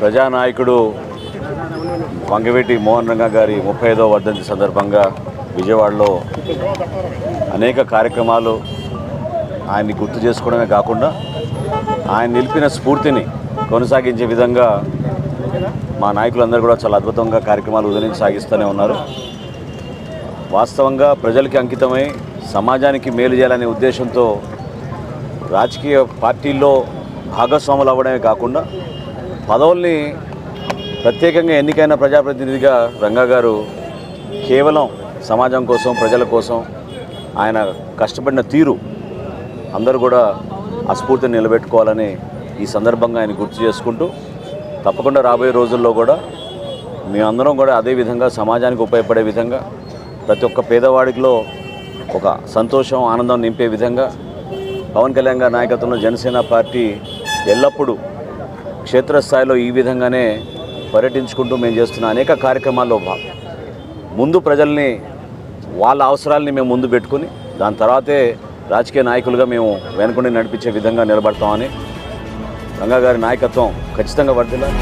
ప్రజానాయకుడు వంగవీటి మోహన్ రంగా గారి 35వ వర్ధంతి సందర్భంగా విజయవాడలో అనేక కార్యక్రమాలు ఆయన్ని గుర్తు చేసుకోవడమే కాకుండా ఆయన నిలిపిన స్ఫూర్తిని కొనసాగించే విధంగా మా నాయకులందరూ కూడా చాలా అద్భుతంగా కార్యక్రమాలు ఉదయం సాగిస్తూనే ఉన్నారు. వాస్తవంగా ప్రజలకి అంకితమై సమాజానికి మేలు చేయాలనే ఉద్దేశంతో రాజకీయ పార్టీల్లో భాగస్వాములు అవ్వడమే కాకుండా పదవుల్ని ప్రత్యేకంగా ఎన్నికైన ప్రజాప్రతినిధిగా రంగా గారు కేవలం సమాజం కోసం ప్రజల కోసం ఆయన కష్టపడిన తీరు అందరూ కూడా ఆ స్ఫూర్తిని నిలబెట్టుకోవాలని ఈ సందర్భంగా ఆయన గుర్తు చేసుకుంటూ తప్పకుండా రాబోయే రోజుల్లో కూడా మేమందరం కూడా అదేవిధంగా సమాజానికి ఉపయోగపడే విధంగా ప్రతి ఒక్క పేదవాడిలో ఒక సంతోషం ఆనందం నింపే విధంగా పవన్ కళ్యాణ్ గారి నాయకత్వంలో జనసేన పార్టీ ఎల్లప్పుడూ క్షేత్రస్థాయిలో ఈ విధంగానే పర్యటించుకుంటూ మేము చేస్తున్న అనేక కార్యక్రమాల్లో ముందు ప్రజల్ని వాళ్ళ అవసరాలని మేము ముందు పెట్టుకుని దాని తర్వాతే రాజకీయ నాయకులుగా మేము వెనుకుండి నడిపించే విధంగా నిలబడతామని రంగా గారి నాయకత్వం ఖచ్చితంగా వర్ధిల్లాలి.